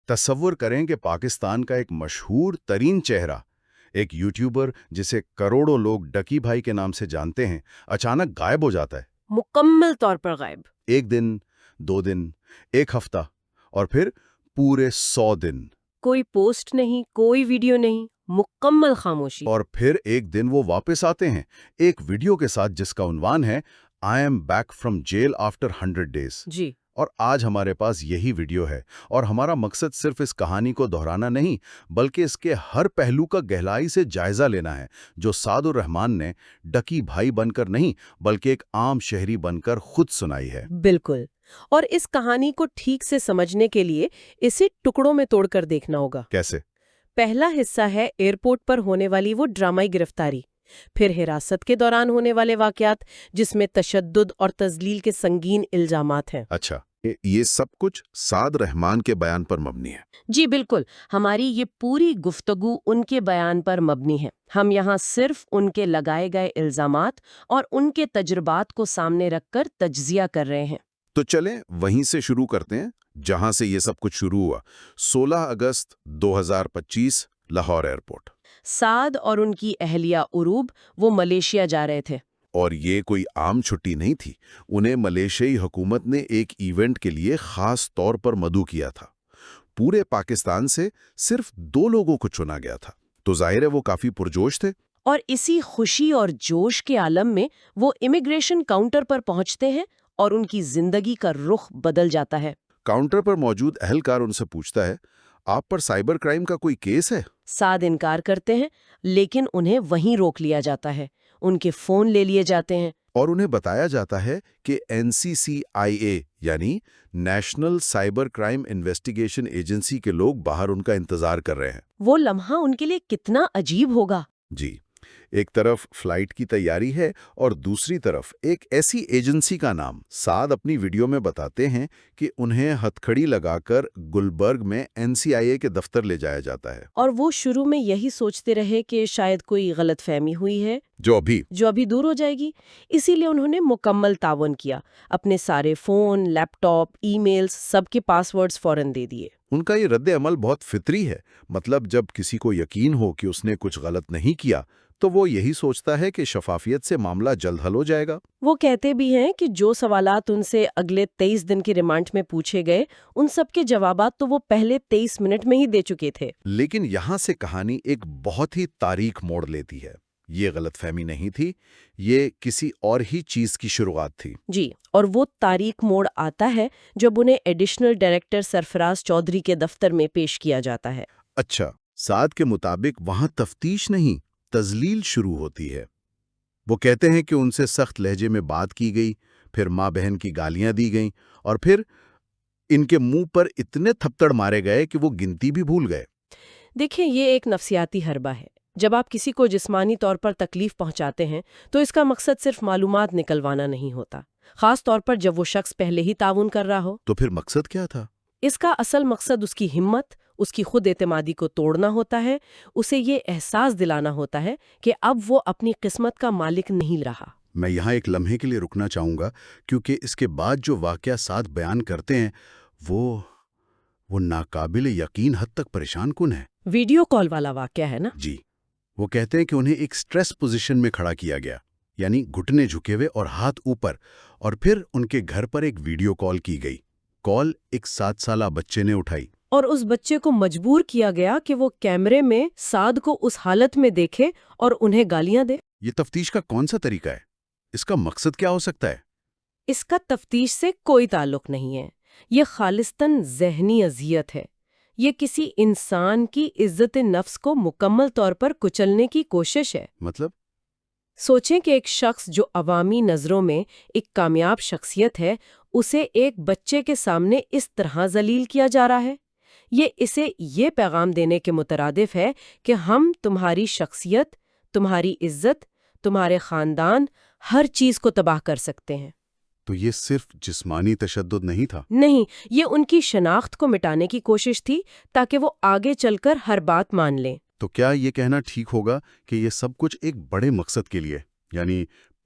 تصور کریں کہ پاکستان کا ایک مشہور ترین چہرہ، ایک یوٹیوبر جسے کروڑوں لوگ ڈکی بھائی کے نام سے جانتے ہیں، اچانک غائب ہو جاتا ہے۔ مکمل طور پر غائب۔ 1 دن، 2 دن، 1 ہفتہ، اور پھر پورے 100 دن۔ کوئی پوسٹ نہیں، کوئی ویڈیو نہیں، مکمل خاموشی۔ اور پھر ایک دن وہ واپس آتے ہیں، ایک ویڈیو کے ساتھ جس کا عنوان ہے "I am back from jail after 100 days"۔ جی۔ اور آج ہمارے پاس یہی ویڈیو ہے، اور ہمارا مقصد صرف اس کہانی کو دہرانا نہیں، بلکہ اس کے ہر پہلو کا گہرائی سے جائزہ لینا ہے، جو سعد الرحمان نے ڈکی بھائی بن کر نہیں، بلکہ ایک عام شہری بن کر خود سنائی ہے۔ بالکل۔ اور اس کہانی کو ٹھیک سے سمجھنے کے لیے اسے ٹکڑوں میں توڑ کر دیکھنا ہوگا۔ کیسے؟ پہلا حصہ ہے ایئرپورٹ پر ہونے والی وہ ڈرامائی گرفتاری، پھر حراست کے دوران ہونے والے واقعات جس میں تشدد اور تذلیل کے سنگین الزامات ہیں۔ اچھا، یہ سب کچھ سعد رحمان کے بیان پر مبنی ہے؟ جی بالکل، ہماری یہ پوری گفتگو ان کے بیان پر مبنی ہے۔ ہم یہاں صرف ان کے لگائے گئے الزامات اور ان کے تجربات کو سامنے رکھ کر تجزیہ کر رہے ہیں۔ تو چلیں وہیں سے شروع کرتے ہیں جہاں سے یہ سب کچھ شروع ہوا۔ 16 اگست 2025 لاہور ایئرپورٹ۔ سعد اور ان کی اہلیہ عروب وہ ملیشیا جا رہے تھے۔ اور یہ کوئی عام چھٹی نہیں تھی، انہیں ملیشیائی حکومت نے ایک ایونٹ کے لیے خاص طور پر مدعو کیا تھا۔ پورے پاکستان سے صرف 2 لوگوں کو چنا گیا تھا، تو ظاہر ہے وہ کافی پرجوش تھے۔ اور اسی خوشی اور جوش کے عالم میں وہ امیگریشن کاؤنٹر پر پہنچتے ہیں اور ان کی زندگی کا رخ بدل جاتا ہے۔ کاؤنٹر پر موجود اہلکار ان سے پوچھتا ہے، آپ پر سائبر کرائم کا کوئی کیس ہے؟ سعد انکار کرتے ہیں، لیکن انہیں وہیں روک لیا جاتا ہے، ان کے فون لے لیے جاتے ہیں۔ اور انہیں بتایا جاتا ہے کہ NCCIA یعنی national cyber crime investigation agency کے لوگ باہر ان کا انتظار کر رہے ہیں۔ وہ لمحہ ان کے لیے کتنا عجیب ہوگا۔ جی، ایک طرف فلائٹ کی تیاری ہے اور دوسری طرف ایک ایسی ایجنسی کا نام۔ سعد اپنی ویڈیو میں بتاتے ہیں کہ انہیں ہتھکڑی لگا کر گلبرگ میں NCIA کے دفتر لے جایا جاتا ہے۔ اور وہ شروع میں یہی سوچتے رہے کہ شاید کوئی غلط فہمی ہوئی ہے جو ابھی دور ہو جائے گی، اسی لیے انہوں نے مکمل تعاون کیا، اپنے سارے فون، لیپ ٹاپ، ای میلز، سب کے پاس ورڈز فوراً دے دیے۔ ان کا یہ رد عمل بہت فطری ہے، مطلب جب کسی کو یقین ہو کہ اس نے کچھ غلط نہیں کیا تو وہ یہی سوچتا ہے کہ شفافیت سے معاملہ جلد حل ہو جائے گا۔ وہ کہتے بھی ہیں کہ جو سوالات ان سے اگلے 23 دن کی ریمانڈ میں پوچھے گئے، ان سب کے جوابات تو وہ پہلے 23 منٹ میں ہی دے چکے تھے۔ لیکن یہاں سے کہانی ایک بہت ہی تاریک موڑ لیتی ہے۔ یہ غلط فہمی نہیں تھی، یہ کسی اور ہی چیز کی شروعات تھی۔ جی، اور وہ تاریک موڑ آتا ہے جب انہیں ایڈیشنل ڈائریکٹر سرفراز چودھری کے دفتر میں پیش کیا جاتا ہے۔ اچھا، سعد کے مطابق وہاں تفتیش نہیں، تذلیل شروع ہوتی ہے۔ وہ کہتے ہیں کہ ان سے سخت لہجے میں بات کی گئی، پھر ماں بہن کی گالیاں دی گئیں، اور پھر ان کے منہ پر اتنے تھپڑ مارے گئے کہ وہ گنتی بھی بھول گئے۔ دیکھیں، یہ ایک نفسیاتی حربہ ہے۔ جب آپ کسی کو جسمانی طور پر تکلیف پہنچاتے ہیں تو اس کا مقصد صرف معلومات نکلوانا نہیں ہوتا، خاص طور پر جب وہ شخص پہلے ہی تعاون کر رہا ہو۔ تو پھر مقصد کیا تھا؟ اس کا اصل مقصد اس کی ہمت، اس کی خود اعتمادی کو توڑنا ہوتا ہے، اسے یہ احساس دلانا ہوتا ہے کہ اب وہ اپنی قسمت کا مالک نہیں رہا۔ میں یہاں ایک لمحے کے لیے رکنا چاہوں گا، کیونکہ اس کے بعد جو واقعہ سعد بیان کرتے ہیں وہ ناقابل یقین حد تک پریشان کن ہے۔ ویڈیو کال والا واقعہ ہے نا؟ جی، وہ کہتے ہیں کہ انہیں ایک سٹریس پوزیشن میں کھڑا کیا گیا، یعنی گھٹنے جھکے ہوئے اور ہاتھ اوپر، اور پھر ان کے گھر پر ایک ویڈیو کال کی گئی۔ کال ایک 7 سالہ بچے نے اٹھائی، اور اس بچے کو مجبور کیا گیا کہ وہ کیمرے میں سعد کو اس حالت میں دیکھے اور انہیں گالیاں دے۔ یہ تفتیش کا کون سا طریقہ ہے؟ اس کا مقصد کیا ہو سکتا ہے؟ اس کا تفتیش سے کوئی تعلق نہیں ہے، یہ خالصتاً ذہنی اذیت ہے۔ یہ کسی انسان کی عزت نفس کو مکمل طور پر کچلنے کی کوشش ہے۔ مطلب؟ سوچیں کہ ایک شخص جو عوامی نظروں میں ایک کامیاب شخصیت ہے، اسے ایک بچے کے سامنے اس طرح ذلیل کیا جا رہا ہے۔ یہ اسے یہ پیغام دینے کے مترادف ہے کہ ہم تمہاری شخصیت، تمہاری عزت، تمہارے خاندان، ہر چیز کو تباہ کر سکتے ہیں۔ تو یہ صرف جسمانی تشدد نہیں تھا؟ نہیں، یہ ان کی شناخت کو مٹانے کی کوشش تھی تاکہ وہ آگے چل کر ہر بات مان لیں۔ تو کیا یہ کہنا ٹھیک ہوگا کہ یہ سب کچھ ایک بڑے مقصد کے لیے، یعنی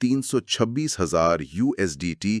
326,000 USDT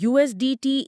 USDT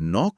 9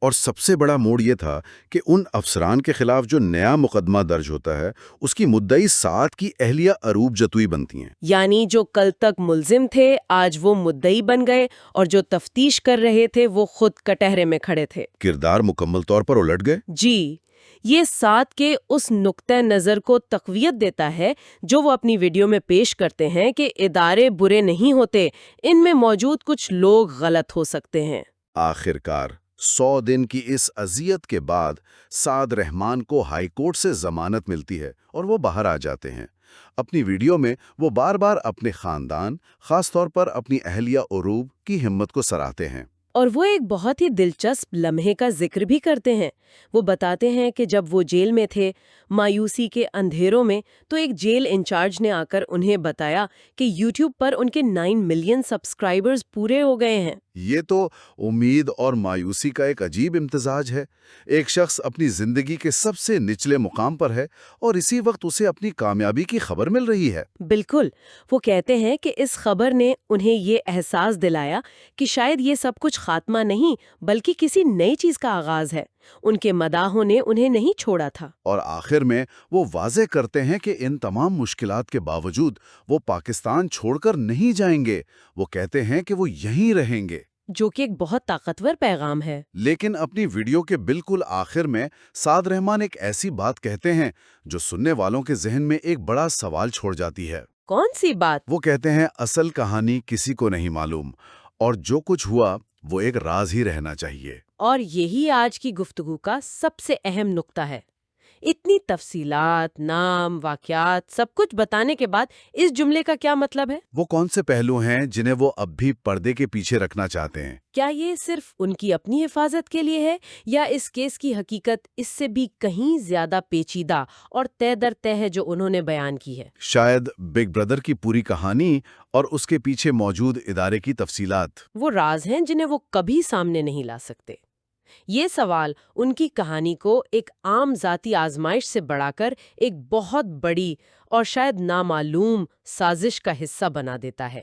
اور سب سے بڑا موڑ یہ تھا کہ ان افسران کے خلاف جو نیا مقدمہ درج ہوتا ہے اس کی مدعی سعد کی اہلیہ اروب جتوئی بنتی ہیں۔ یعنی جو کل تک ملزم تھے آج وہ مدعی بن گئے، اور جو تفتیش کر رہے تھے وہ خود کٹہرے میں کھڑے تھے۔ کردار مکمل طور پر الٹ گئے۔ جی، یہ سعد کے اس نقطہ نظر کو تقویت دیتا ہے جو وہ اپنی ویڈیو میں پیش کرتے ہیں کہ ادارے برے نہیں ہوتے، ان میں موجود کچھ لوگ غلط ہو سکتے ہیں۔ آخرکار 100 دن کی اس اذیت کے بعد سعد رحمان کو ہائی کورٹ سے ضمانت ملتی ہے اور وہ باہر آ جاتے ہیں۔ اپنی ویڈیو میں وہ بار بار اپنے خاندان، خاص طور پر اپنی اہلیہ عروب کی ہمت کو سراہتے ہیں۔ اور وہ ایک بہت ہی دلچسپ لمحے کا ذکر بھی کرتے ہیں۔ وہ بتاتے ہیں کہ جب وہ جیل میں تھے، مایوسی کے اندھیروں میں، تو ایک جیل انچارج نے آ کر انہیں بتایا کہ یوٹیوب پر ان کے 9 ملین سبسکرائبرز پورے ہو گئے ہیں۔ یہ تو امید اور مایوسی کا ایک عجیب امتزاج ہے۔ ایک شخص اپنی زندگی کے سب سے نچلے مقام پر ہے اور اسی وقت اسے اپنی کامیابی کی خبر مل رہی ہے۔ بالکل، وہ کہتے ہیں کہ اس خبر نے انہیں یہ احساس دلایا کہ شاید یہ سب کچھ خاتمہ نہیں بلکہ کسی نئی چیز کا آغاز ہے۔ ان کے مداحوں نے انہیں نہیں چھوڑا تھا۔ اور آخر میں وہ واضح کرتے ہیں کہ ان تمام مشکلات کے باوجود وہ پاکستان چھوڑ کر نہیں جائیں گے۔ وہ کہتے ہیں کہ وہ یہیں رہیں گے، جو کہ ایک بہت طاقتور پیغام ہے۔ لیکن اپنی ویڈیو کے بالکل آخر میں سعد رحمان ایک ایسی بات کہتے ہیں جو سننے والوں کے ذہن میں ایک بڑا سوال چھوڑ جاتی ہے۔ کون سی بات؟ وہ کہتے ہیں اصل کہانی کسی کو نہیں معلوم اور جو کچھ ہوا وہ ایک راز ہی رہنا چاہیے۔ اور یہی آج کی گفتگو کا سب سے اہم نقطہ ہے۔ اتنی تفصیلات، نام، واقعات، سب کچھ بتانے کے بعد اس جملے کا کیا مطلب ہے؟ وہ کون سے پہلو ہیں جنہیں وہ اب بھی پردے کے پیچھے رکھنا چاہتے ہیں؟ کیا یہ صرف ان کی اپنی حفاظت کے لیے ہے، یا اس کیس کی حقیقت اس سے بھی کہیں زیادہ پیچیدہ اور تہ در تہ ہے جو انہوں نے بیان کی ہے؟ شاید بگ بردر کی پوری کہانی اور اس کے پیچھے موجود ادارے کی تفصیلات وہ راز ہیں جنہیں وہ کبھی سامنے نہیں لا سکتے۔ یہ سوال ان کی کہانی کو ایک عام ذاتی آزمائش سے بڑھا کر ایک بہت بڑی اور شاید نامعلوم سازش کا حصہ بنا دیتا ہے۔